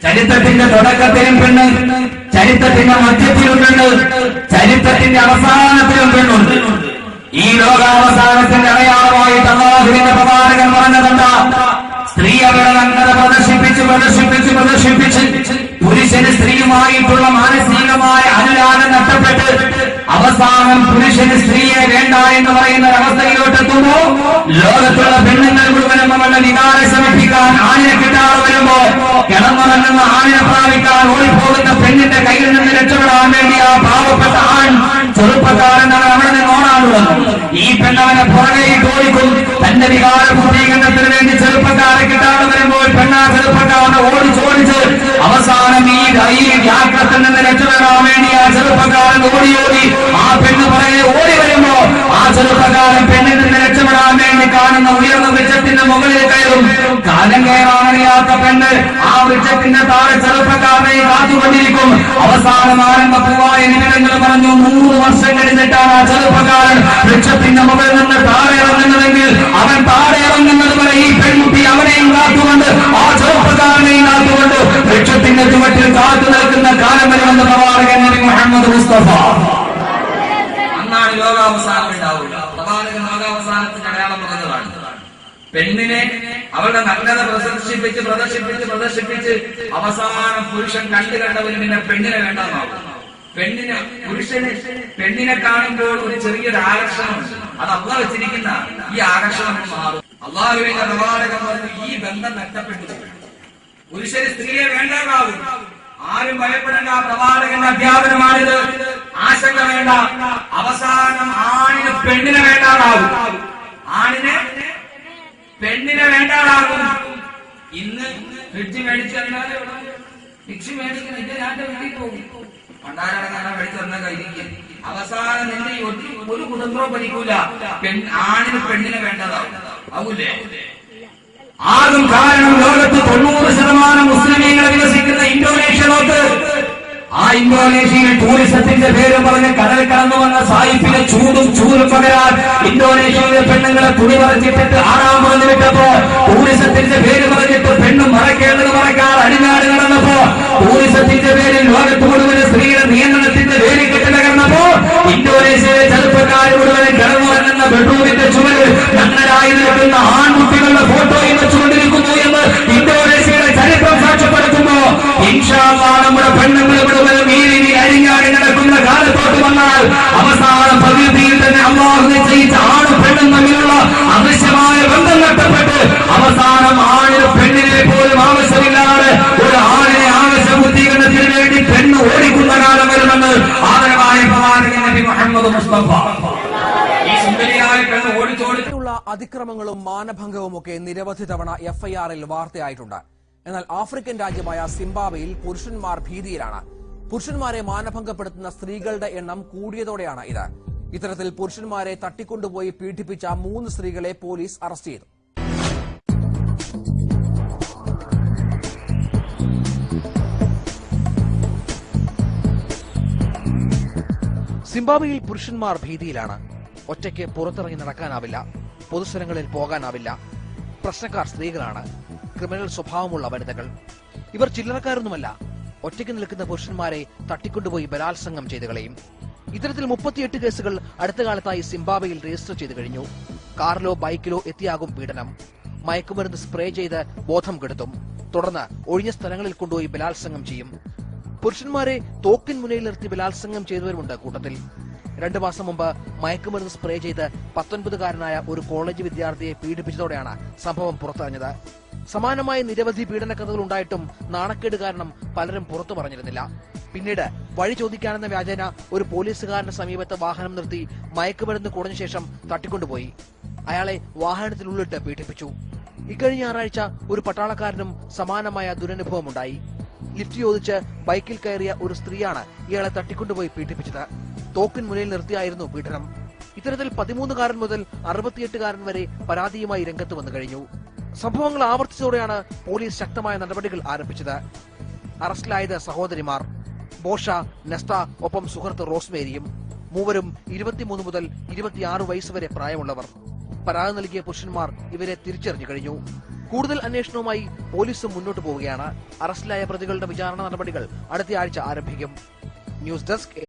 ചരിത്രത്തിന്റെ തുടക്കത്തിലും പെണ്ണ്, ചരിത്രത്തിന്റെ മധ്യത്തിലും പെണ്ണ്, ചരിത്രത്തിന്റെ അവസാനത്തിലും പെണ്ണുണ്ട്. ഈ ലോകാവസാനത്തിന്റെ അടയാളമായിട്ട് അല്ലാഹുവിന്റെ പ്രവാചകൻ പറഞ്ഞതെന്താ? സ്ത്രീ അവരുടെ നഗ്നത പ്രദർശിപ്പിച്ച് പുരുഷന് സ്ത്രീയുമായിട്ടുള്ള മാനസികമായ അനുരാഗം നഷ്ടപ്പെട്ട് അവസാനം പുരുഷന് സ്ത്രീയെ വേണ്ട എന്ന് പറയുന്ന ഒരവസ്ഥയിലോട്ടെത്തുമ്പോ ലോകത്തുള്ള പെണ്ണുങ്ങൾ മുഴുവനും അവരുടെ വികാരം ശമിപ്പിക്കാൻ ആണിനെ കിട്ടാതെ വരുമ്പോ കിടന്നുറങ്ങുന്ന ആണിനെ പ്രാപിക്കാൻ ഓടിപ്പോകുന്ന പെണ്ണിന്റെ കയ്യിൽ നിന്ന് രക്ഷപ്പെടാൻ വേണ്ടി ആ പാവപ്പെട്ട ആൺ ചെറുപ്പക്കാരൻ അവൻ അവിടെ നിന്ന് ഓടാനുള്ളത്. ഈ പെണ്ണവനെ പുറകെയിട്ട് ഓടിക്കും. തന്റെ വികാര പൂർത്തീകരണത്തിന് വേണ്ടി ചെറുപ്പക്കാരെ കിട്ടാതെ വരുമ്പോൾ പെണ്ണാ ചെറുപ്പക്കാരനെ ഓടിച്ചോടിച്ച് അവസാനം ഈ വ്യാഘ്രത്തിൽ നിന്ന് രക്ഷപ്പെടാൻ വേണ്ടി ആ ചെറുപ്പക്കാരൻ ഓടി ആ പെണ്ണ് പുറകെ ഓടി വരുമ്പോ ആ ചെറുപ്പക്കാരൻ പെണ്ണിൽ നിന്ന് രക്ഷപ്പെടാൻ വേണ്ടി കാണുന്ന ഉയർന്ന വൃക്ഷത്തിന്റെ മുകളിൽ കയറും. കാലം കയറാനറിയാത്ത പെണ്ണ് ആ വൃക്ഷത്തിന്റെ താഴെ ചെറുപ്പക്കാരനെ കാത്തുകൊണ്ടിരിക്കും. അവസാനം ആരംഭ പൂവായ നിമിടങ്ങൾ പറഞ്ഞു 100 വർഷം കഴിഞ്ഞിട്ടാണ് ആ ചെറുപ്പക്കാരൻ വൃക്ഷത്തിന്റെ മുകളിൽ നിന്ന് താഴെ ഇറങ്ങുന്നതെങ്കിൽ അവൻ താഴെ ഇറങ്ങുന്നത് വരെ ഈ പെൺകുട്ടി അവനെയും കാത്തുകൊണ്ട് ആ ചെറുപ്പക്കാരനെയും കാത്തുകൊണ്ട് വൃക്ഷത്തിന്റെ ചുവട്ടിൽ കാത്തു നിൽക്കുന്ന കാലം വരുമെന്ന് പ്രവാചകൻ നബി മുഹമ്മദ് മുസ്തഫ. അന്നാണ് ലോകാവസാനം ഉണ്ടാവുക. പ്രവാചകൻ ലോകാവസാനത്തിന്റെ അടയാളം പറഞ്ഞതാണ്. പെണ്ണിനെ അവളുടെ നഗ്നത പ്രദർശിപ്പിച്ച് അവസാനം പുരുഷൻ കണ്ടവന് പിന്നെ പെണ്ണിനെ വേണ്ടെന്നാവും. പെണ്ണിനെ കാണുമ്പോൾ ഒരു ചെറിയൊരു ആകർഷണമുണ്ട്. അത് അള്ളാഹ് വെച്ചിരിക്കുന്ന ഈ ആകർഷണം മാറും. അള്ളാഹുവിന്റെ പ്രവാചകൻ പറഞ്ഞു ഈ ബന്ധം നഷ്ടപ്പെട്ടു. പുരുഷന് സ്ത്രീയെ വേണ്ടാതാവും. ആരും ഭയപ്പെടേണ്ട. പ്രവാചകന്റെ അധ്യാപനമാണിത്. ആശങ്ക വേണ്ട. അവസാനം ആണിന് പെണ്ണിനെ വേണ്ടാതാവും. ആണിന് പെണ്ണിനെ വേണ്ടാതാകും. ഇന്ന് ഫ്രിഡ്ജ് മേടിച്ചു കഴിഞ്ഞാൽ മിക്സി മേടിക്കുന്ന ഞാൻ വീട്ടിൽ പോകും. പണ്ടാരടങ്ങാൻ മേടിച്ചു തന്ന കഴിഞ്ഞിരിക്കും. അവസാനം നിന്റെ ഒരു കുടുംബവും ഭരിക്കൂല. ആണിന് പെണ്ണിനെ വേണ്ടതാവും. ആവൂലേ? ആകും കാരണം ലോകത്ത് 90% മുസ്ലിമീങ്ങളെ വികസിക്കുന്ന ഇന്തോനേഷ്യ നോക്ക്. ആ ഇന്തോനേഷ്യയിൽ ടൂറിസത്തിന്റെ പേര് പറഞ്ഞ് കടൽ കടന്നു വന്ന സായിപ്പിനെ ചൂരും പകരാൻ ഇന്തോനേഷ്യയിലെ പെണ്ണുങ്ങളെ തുണി മറച്ചിട്ടിട്ട് ആറാം പറഞ്ഞ് വിട്ടപ്പോ ടൂറിസത്തിന്റെ പേര് പറഞ്ഞിട്ട് പെണ്ണും മറക്കേണ്ടത് മറക്കാൻ അടിനാട് കടന്നപ്പോ ടൂറിസത്തിന്റെ പേരിൽ ലോകത്ത് മുഴുവൻ സ്ത്രീയുടെ നിയന്ത്രണത്തിന്റെ പേര് കെട്ടിടകർന്നപ്പോ ഇന്തോനേഷ്യയിലെ ചെറുപ്പക്കാർ മുഴുവൻ കടന്നു വരുന്ന ബെഡ്റൂമിന്റെ ചുവരിൽ നഗ്നരായി നിൽക്കുന്ന ആൺകുട്ടികളുടെ ഫോട്ടോയും വെച്ചുകൊണ്ടിരിക്കുന്നു എന്ന് ഇന്തോനേഷ്യയുടെ ചരിത്രം സാക്ഷ്യപ്പെടുത്തുമ്പോ ഇൻഷാ അല്ലാഹ് നമ്മുടെ പെണ്ണുങ്ങൾ മുഴുവനും ഈ രീതി അരിഞ്ഞാടി നടക്കുന്ന കാലത്തോട്ട് വന്നാൽ അവസാനം പ്രകൃതിയിൽ തന്നെ അല്ലാഹു നിശ്ചയിച്ച ആണും പെണ്ണും തമ്മിലുള്ള അദൃശ്യമായ ബന്ധം നഷ്ടപ്പെട്ട് അവസാനം ആണിന് പെണ്ണിനെ പോലും ആവശ്യമില്ലാതെ ഒരു ആണിനെ ആവശ്യ പൂർത്തീകരണത്തിന് വേണ്ടി പെണ്ണ് ഓടിക്കുന്ന കാലം വരുമെന്ന് ആദരവായ പ്രവാചകൻ നബി മുഹമ്മദ് മുസ്തഫ. ഈ സുന്ദരിയായ പെണ്ണ് ഓടിച്ചോടിച്ചുള്ള അതിക്രമങ്ങളും മാനഭംഗവും ഒക്കെ നിരവധി തവണ എഫ്ഐആറിൽ വാർത്തയായിട്ടുണ്ട്. എന്നാൽ ആഫ്രിക്കൻ രാജ്യമായ സിംബാബ്വേയിൽ പുരുഷന്മാർ ഭീതിയിലാണ്. പുരുഷന്മാരെ മാനഭംഗപ്പെടുത്തുന്ന സ്ത്രീകളുടെ എണ്ണം കൂടിയതോടെയാണ് ഇത്. ഇത്തരത്തിൽ പുരുഷന്മാരെ തട്ടിക്കൊണ്ടുപോയി പീഡിപ്പിച്ച 3 സ്ത്രീകളെ പോലീസ് അറസ്റ്റ് ചെയ്തു. സിംബാബ്വേയിൽ പുരുഷന്മാർ ഭീതിയിലാണ്. ഒറ്റയ്ക്ക് പുറത്തിറങ്ങി നടക്കാനാവില്ല. പൊതുസ്ഥലങ്ങളിൽ പോകാനാവില്ല. പ്രശ്നക്കാർ സ്ത്രീകളാണ്. ക്രിമിനൽ സ്വഭാവമുള്ള വനിതകൾ. ഇവർ ചില്ലറക്കാരൊന്നുമല്ല. ഒറ്റയ്ക്ക് നിൽക്കുന്ന പുരുഷന്മാരെ തട്ടിക്കൊണ്ടുപോയി ബലാത്സംഗം ചെയ്തു കളയും. ഇത്തരത്തിൽ 38 കേസുകൾ അടുത്ത കാലത്തായി സിംബാബ്വേയിൽ രജിസ്റ്റർ ചെയ്തു കഴിഞ്ഞു. കാറിലോ ബൈക്കിലോ എത്തിയാകും പീഡനം. മയക്കുമരുന്ന് സ്പ്രേ ചെയ്ത് ബോധം കെടുത്തും. തുടർന്ന് ഒഴിഞ്ഞ സ്ഥലങ്ങളിൽ കൊണ്ടുപോയി ബലാത്സംഗം ചെയ്യും. പുരുഷന്മാരെ തോക്കിൻ മുനയിൽ നിർത്തി ബലാത്സംഗം ചെയ്തവരുമുണ്ട് കൂട്ടത്തിൽ. 2 മാസം മുമ്പ് മയക്കുമരുന്ന് സ്പ്രേ ചെയ്ത് 19-കാരനായ ഒരു കോളേജ് വിദ്യാർത്ഥിയെ പീഡിപ്പിച്ചതോടെയാണ് സംഭവം പുറത്തറിഞ്ഞത്. സമാനമായ നിരവധി പീഡന കഥകൾ ഉണ്ടായിട്ടും നാണക്കേട് കാരണം പലരും പുറത്തു പറഞ്ഞിരുന്നില്ല. പിന്നീട് വഴി ചോദിക്കാനെന്ന വ്യാജേന ഒരു പോലീസുകാരന്റെ സമീപത്ത് വാഹനം നിർത്തി മയക്കുമരുന്ന് കുടഞ്ഞ ശേഷം തട്ടിക്കൊണ്ടുപോയി. അയാളെ വാഹനത്തിനുള്ളിട്ട് പീഡിപ്പിച്ചു. ഇക്കഴിഞ്ഞ ഞായറാഴ്ച ഒരു പട്ടാളക്കാരനും സമാനമായ ദുരനുഭവമുണ്ടായി. ലിഫ്റ്റ് ചോദിച്ച് ബൈക്കിൽ കയറിയ ഒരു സ്ത്രീയാണ് ഇയാളെ തട്ടിക്കൊണ്ടുപോയി പീഡിപ്പിച്ചത്. തോക്കിൻ മുന്നിൽ നിർത്തിയായിരുന്നു പീഡനം. ഇത്തരത്തിൽ 13-കാരൻ മുതൽ 68-കാരൻ വരെ പരാതിയുമായി രംഗത്ത് വന്നു കഴിഞ്ഞു. സംഭവങ്ങൾ ആവർത്തിച്ചതോടെയാണ് പോലീസ് ശക്തമായ നടപടികൾ ആരംഭിച്ചത്. അറസ്റ്റിലായത് സഹോദരിമാർ ബോഷ, നെസ്ത, ഒപ്പം സുഹൃത്ത് റോസ്മേരിയും. മൂവരും 23 മുതൽ 26 വയസ്സ് വരെ പ്രായമുള്ളവർ. പരാതി നൽകിയ പുരുഷന്മാർ ഇവരെ തിരിച്ചറിഞ്ഞു കഴിഞ്ഞു. കൂടുതൽ അന്വേഷണവുമായി പോലീസും മുന്നോട്ട് പോവുകയാണ്. അറസ്റ്റിലായ പ്രതികളുടെ വിചാരണ നടപടികൾ അടുത്ത ആഴ്ച ആരംഭിക്കും. News desk